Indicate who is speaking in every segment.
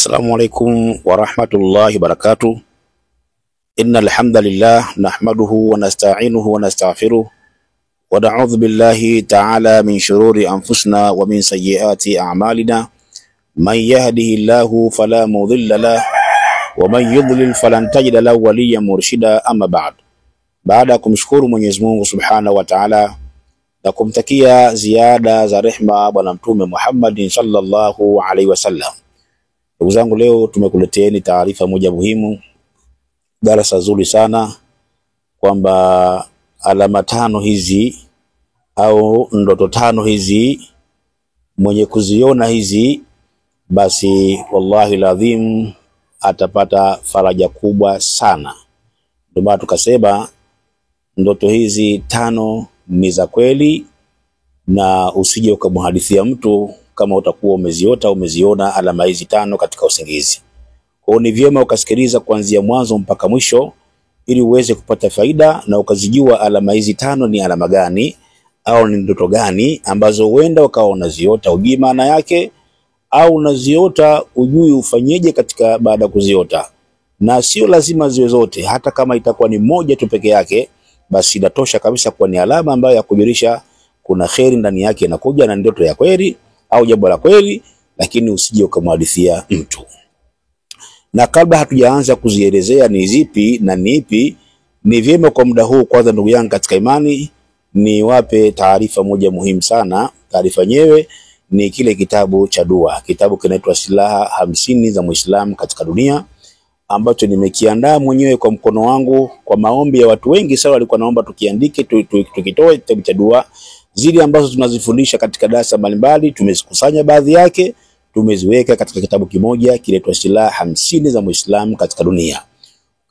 Speaker 1: السلام عليكم ورحمة الله وبركاته. إن الحمد لله نحمده ونستعينه ونستغفره ونعوذ بالله تعالى من شرور أنفسنا ومن سيئات أعمالنا. من يهده الله فلا مضل له ومن يضلل فلن تجد له وليا مرشدا. أما baada kumshukuru Mwenyezi Mungu Subhanahu wa Ta'ala na kumtakia ziada za rehma bwana mtume Muhammad sallallahu alaihi wasallam. Ndugu zangu, leo tumekuleteeni taarifa moja muhimu, darasa zuri sana, kwamba alama tano hizi au ndoto tano hizi mwenye kuziona hizi basi wallahi ladhim atapata faraja kubwa sana. Ndio maana tukasema ndoto hizi tano ni za kweli, na usije ukamhadithia mtu kama utakuwa umeziona alama hizi tano katika usingizi. Kwa ni vyema ukasikiliza kuanzia mwanzo mpaka mwisho ili uweze kupata faida na ukazijua alama hizi tano ni alama gani au ni ndoto gani ambazo huenda ukawa unaziota ujui maana yake, au unaziota ujui ufanyeje katika baada kuziota. Na sio lazima ziwe zote, hata kama itakuwa ni moja tu peke yake basi inatosha kabisa kwa ni alama ambayo ya kujulisha kuna kheri ndani yake inakuja na ndoto ya kweli au jambo la kweli, lakini usije ukamhadithia mtu. Na kabla hatujaanza kuzielezea ni zipi na ni ipi, ni vyema kwa muda huu kwanza, ndugu yangu katika imani, ni wape taarifa moja muhimu sana. Taarifa yenyewe ni kile kitabu cha dua, kitabu kinaitwa Silaha 50 za Muislamu katika dunia, ambacho nimekiandaa mwenyewe kwa mkono wangu kwa maombi ya watu wengi sana. Walikuwa naomba tukiandike tukitoe kitabu cha dua zile ambazo tunazifundisha katika darasa mbalimbali. Tumezikusanya baadhi yake, tumeziweka katika kitabu kimoja kinaitwa Silaha 50 za Muislamu katika dunia.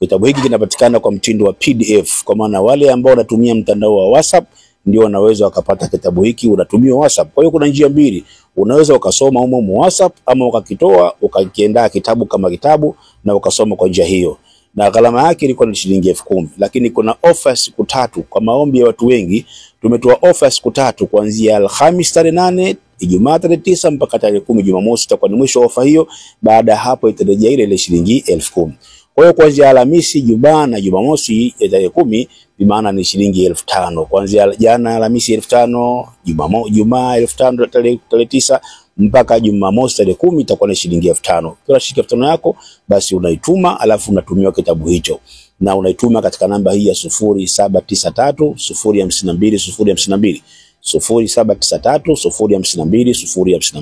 Speaker 1: Kitabu hiki kinapatikana kwa mtindo wa PDF, kwa maana wale ambao wanatumia mtandao wa WhatsApp ndio wanaweza wakapata kitabu hiki. Unatumia WhatsApp, kwa hiyo kuna njia mbili, unaweza ukasoma humo WhatsApp ama ukakitoa ukakiandaa kitabu kama kitabu na ukasoma kwa njia hiyo. Na gharama yake ilikuwa ni shilingi 10,000, lakini kuna offer siku 3 kwa maombi ya watu wengi. Tumetoa offer siku 3 kuanzia Alhamisi tarehe 8, Ijumaa tarehe 9 mpaka tarehe 10 Jumamosi itakuwa ni mwisho offer hiyo. Baada hapo itarejea ile shilingi 10,000. Kwa hiyo kuanzia Alhamisi, Ijumaa na Jumamosi tarehe 10 bi maana ni shilingi 5,000. Kuanzia jana Alhamisi 5,000, Jumaa 5,000 tarehe 9 mpaka Jumamosi tarehe 10 itakuwa ni shilingi 5,000. Kila shilingi 5,000 yako basi unaituma, alafu unatumiwa kitabu hicho, na unaituma katika namba hii ya 0793 052 052 0793 052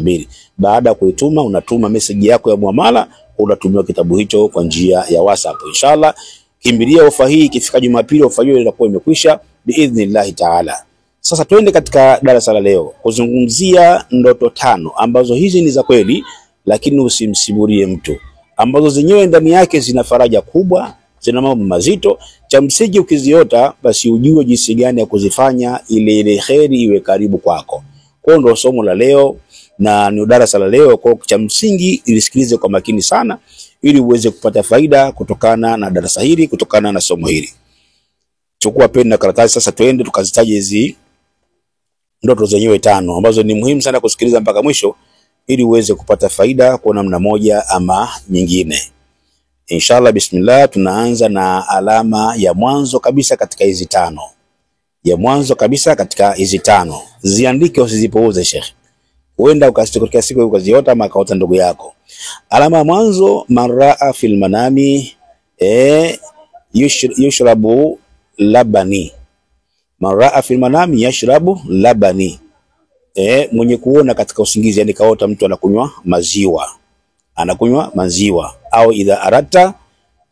Speaker 1: 052. Baada ya kuituma unatuma message yako ya muamala, unatumiwa kitabu hicho kwa njia ya WhatsApp. Inshallah kimbilia ofa hii, ikifika Jumapili ofa hiyo itakuwa imekwisha biidhnillah taala. Sasa twende katika darasa la leo kuzungumzia ndoto tano ambazo hizi ni za kweli, lakini usimsimulie mtu, ambazo zenyewe ndani yake zina faraja kubwa, zina mambo mazito. Cha msingi ukiziota basi ujue jinsi gani ya kuzifanya ile kheri iwe karibu kwako. Kwa ndo somo la leo na ni darasa la leo. Kwa cha msingi ilisikilize kwa makini sana ili uweze kupata faida kutokana na darasa hili, kutokana na somo hili. Chukua peni na karatasi sasa, twende tukazitaje hizi ndoto zenyewe tano ambazo ni muhimu sana kusikiliza mpaka mwisho ili uweze kupata faida kwa namna moja ama nyingine. Inshallah, bismillah. Tunaanza na alama ya mwanzo kabisa katika hizi tano. Ya mwanzo kabisa katika hizi tano, ziandike usizipuuze Sheikh. Huenda ukasitokea siku ukaziota ama kaota ndugu yako. Alama ya mwanzo, maraa fil manami yushrabu labani. Maraa fil manami yashrabu labani. Mwenye kuona katika usingizi, yani kaota mtu anakunywa maziwa. Au idha arata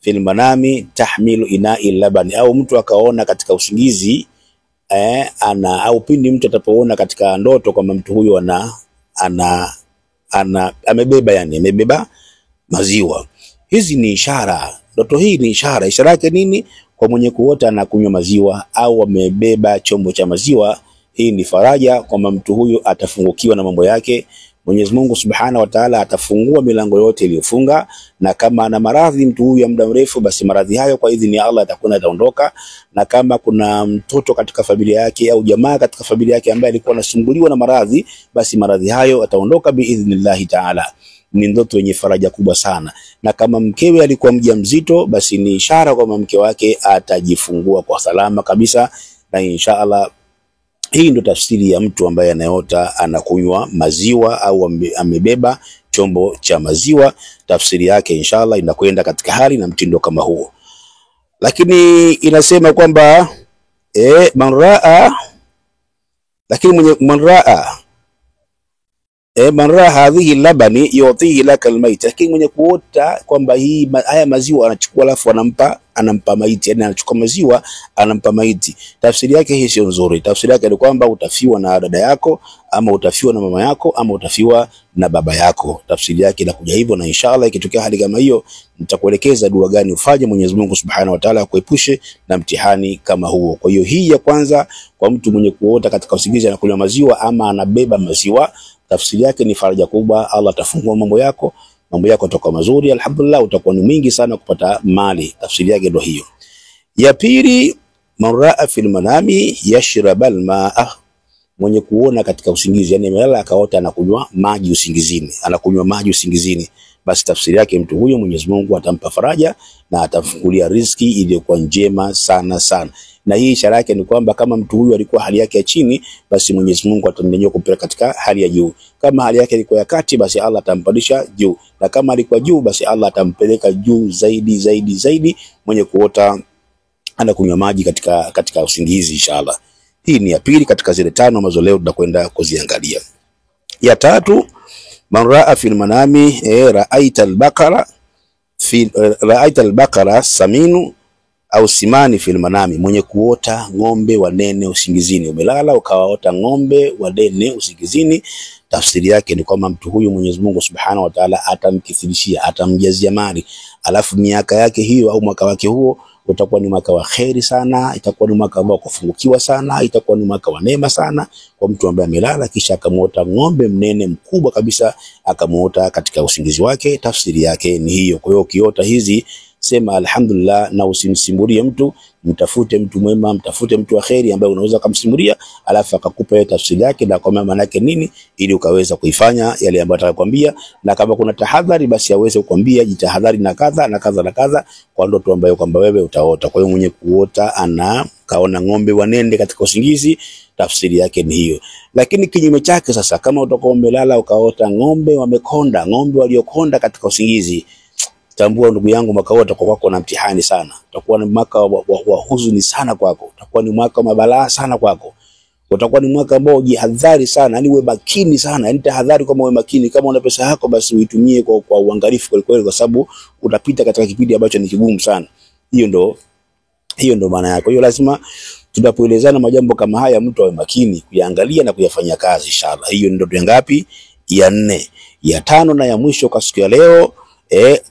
Speaker 1: fil manami tahmilu ina'i labani, au mtu akaona katika usingizi au pindi mtu atapoona katika ndoto kwamba mtu huyo amebeba maziwa. Hizi ni ishara. Ndoto hii ni ishara. Ishara yake nini? Kwa mwenye kuota anakunywa maziwa au amebeba chombo cha maziwa, hii ni faraja kwamba mtu huyu atafungukiwa na mambo yake. Mwenyezi Mungu Subhanahu wa Ta'ala atafungua milango yote iliyofunga, na kama ana maradhi mtu huyu ya muda mrefu, basi maradhi hayo kwa idhini ya Allah yataondoka. Na kama kuna mtoto katika familia yake au jamaa katika familia yake ambaye alikuwa anasumbuliwa na maradhi, basi maradhi hayo yataondoka biidhnillah Ta'ala. Ni ndoto yenye faraja kubwa sana. Na kama mkewe alikuwa mjamzito, basi ni ishara kwamba mke wake atajifungua kwa salama kabisa, na inshallah. Hii ndio tafsiri ya mtu ambaye anaota anakunywa maziwa au amebeba chombo cha maziwa. Tafsiri yake inshallah inakwenda katika hali na mtindo kama huo. Lakini inasema kwamba man raa hadhihi labani yutihi laka almayt, lakini mwenye kuota kwamba haya maziwa anachukua alafu anampa maiti, yani anachukua maziwa anampa maiti, tafsiri yake hii sio nzuri. Tafsiri yake ni kwamba utafiwa na dada yako, ama utafiwa na mama yako, ama utafiwa na baba yako. Tafsiri yake inakuja hivyo, na inshallah ikitokea hali kama hiyo nitakuelekeza dua gani ufanye Mwenyezi Mungu Subhanahu wa Ta'ala kuepushe na mtihani kama huo. Kwa hiyo hii ya kwanza, kwa mtu mwenye kuota katika usingizi anakunywa maziwa ama anabeba maziwa, tafsiri yake ni faraja kubwa. Allah atafungua mambo yako yatakuwa mazuri, alhamdulillah, utakuwa ni mwingi sana kupata mali. Tafsiri yake ndio hiyo. Ya pili, man raa fil manami yashrabal maa, mwenye kuona katika usingizi, yani amelala akaota anakunywa maji usingizini, basi tafsiri yake mtu huyo Mwenyezi Mungu atampa faraja na atamfungulia riziki iliyokuwa njema sana sana. Na hii ishara yake ni kwamba kama mtu huyu alikuwa hali yake ya chini, basi Mwenyezi Mungu atamnyanyua kumpeleka katika hali ya juu. Kama hali yake ilikuwa ya kati, basi Allah atampandisha juu, na kama alikuwa juu, basi Allah atampeleka juu zaidi. Mwenye kuota anakunywa maji katika usingizi inshallah. Hii ni ya pili katika zile 5 ambazo leo tunakwenda kuziangalia. Ya tatu, man raa fil manami ra'aita al-baqara saminu au simani fil manami, mwenye kuota ng'ombe wanene usingizini. Umelala ukawaota ng'ombe wanene usingizini, tafsiri yake ni kwamba mtu huyu Mwenyezi Mungu Subhanahu wa Ta'ala atamkithirishia, atamjazia mali, alafu miaka yake hiyo au mwaka wake huo utakuwa ni mwaka wa kheri sana, itakuwa ni mwaka ambao kufungukiwa sana, itakuwa ni mwaka wa neema sana kwa mtu ambaye amelala kisha akamuota ng'ombe mnene mkubwa kabisa, akamuota katika usingizi wake. Tafsiri yake ni hiyo. Kwa hiyo ukiota hizi sema alhamdulillah, na usimsimulie mtu, mtafute mtu mwema, mtafute mtu wa kheri ambaye unaweza kumsimulia, alafu akakupa tafsiri yake na kwa maana yake nini, ili ukaweza kuifanya yale ambayo atakwambia. Na kama kuna tahadhari, basi aweze kukwambia jitahadhari na kadha na kadha na kadha kwa ndoto ambayo kwamba wewe utaota. Kwa hiyo mwenye kuota kaona ng'ombe wanende katika usingizi, tafsiri yake ni hiyo. Lakini kinyume chake sasa, kama utakuwa umelala ukaota ng'ombe wamekonda, ng'ombe waliokonda katika usingizi, tambua ndugu yangu, mwaka wote kwako na mtihani sana. Utakuwa ni mwaka wa huzuni sana kwako, utakuwa ni mwaka wa mabalaa sana kwako, utakuwa ni mwaka ambao jihadhari sana, yani uwe makini sana, yani tahadhari kama uwe makini. Kama una pesa yako, basi uitumie kwa uangalifu kweli, kwa sababu utapita katika kipindi ambacho ni kigumu sana. Hiyo ndo maana yake. Hiyo lazima tunapoelezana majambo kama haya mtu awe makini kuyaangalia na kuyafanyia kazi inshallah. Hiyo ndio ndoto ngapi? Ya 4. Ya 5 na ya mwisho kwa siku ya leo,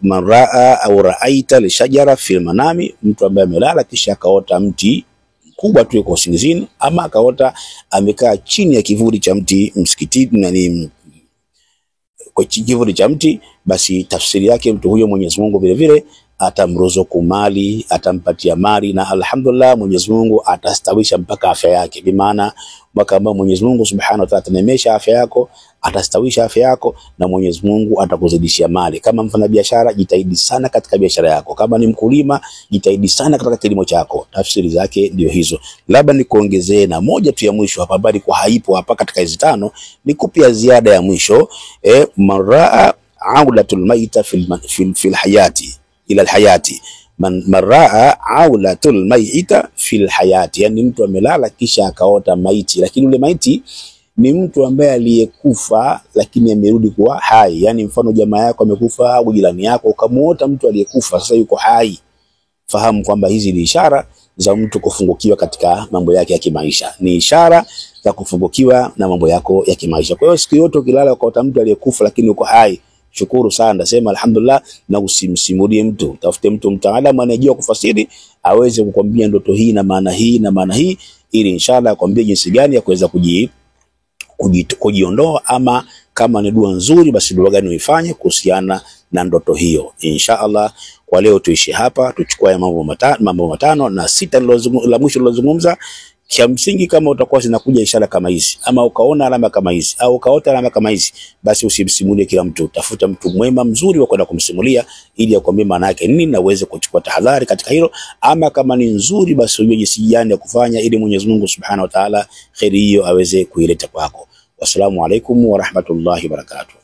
Speaker 1: man raa au ra'aita lishajara fil manami, mtu ambaye amelala kisha akaota mti mkubwa tu yuko usingizini, ama akaota amekaa chini ya kivuli cha mti msikitini, na kwa kivuli cha mti, basi tafsiri yake mtu huyo Mwenyezi Mungu vile vile atamruzuku mali, atampatia mali, na alhamdulillah Mwenyezi Mungu atastawisha mpaka afya yake. Bi maana mwaka ambao Mwenyezi Mungu Subhanahu wa Ta'ala atanemesha afya yako, atastawisha afya yako, na Mwenyezi Mungu atakuzidishia mali. Kama mfanya biashara, jitahidi sana katika biashara yako. Kama ni mkulima, jitahidi sana katika kilimo chako. Tafsiri zake ndio hizo. Labda nikuongezee na moja tu ya mwisho hapa, bali kwa haipo hapa katika hizo 5, nikupia ziada ya mwisho. Maraa aulatul maita fil hayati ila alhayati, man raa aulatul maita fil hayati, yani mtu amelala kisha akaota maiti, lakini ule maiti ni mtu ambaye aliyekufa lakini amerudi kuwa hai. Yani mfano jamaa yako amekufa au jirani yako ukamuota mtu aliyekufa sasa yuko hai, fahamu kwamba hizi ni ishara za mtu kufungukiwa katika mambo yake ya kimaisha, ni ishara za kufungukiwa na mambo yako ya kimaisha. Kwa hiyo siku yote ukilala ukaota mtu aliyekufa lakini yuko hai, shukuru sana, sema alhamdulillah, na usimsimulie mtu. Tafute mtu mtaalamu anayejua kufasiri aweze kukwambia ndoto hii na maana hii na maana hii, ili inshallah akwambie jinsi gani ya kuweza kujiondoa ama kama ni dua nzuri, basi dua gani uifanye kuhusiana na ndoto hiyo. Insha Allah kwa leo tuishi hapa, tuchukue mambo matano na sita la mwisho nilozungumza. Kimsingi kama utakuwa zinakuja ishara kama hizi, ama ukaona alama kama hizi, au ukaota alama kama hizi, basi usimsimulie kila mtu. Tafuta mtu mwema mzuri wa kwenda kumsimulia, ili akwambie maana yake nini na uweze kuchukua tahadhari katika hilo. Ama kama ni nzuri, basi ujue jinsi gani ya kufanya ili Mwenyezi Mungu Subhanahu wa Ta'ala khairi hiyo aweze kuileta kwako. Wassalamu alaikum wa rahmatullahi wa barakatuh.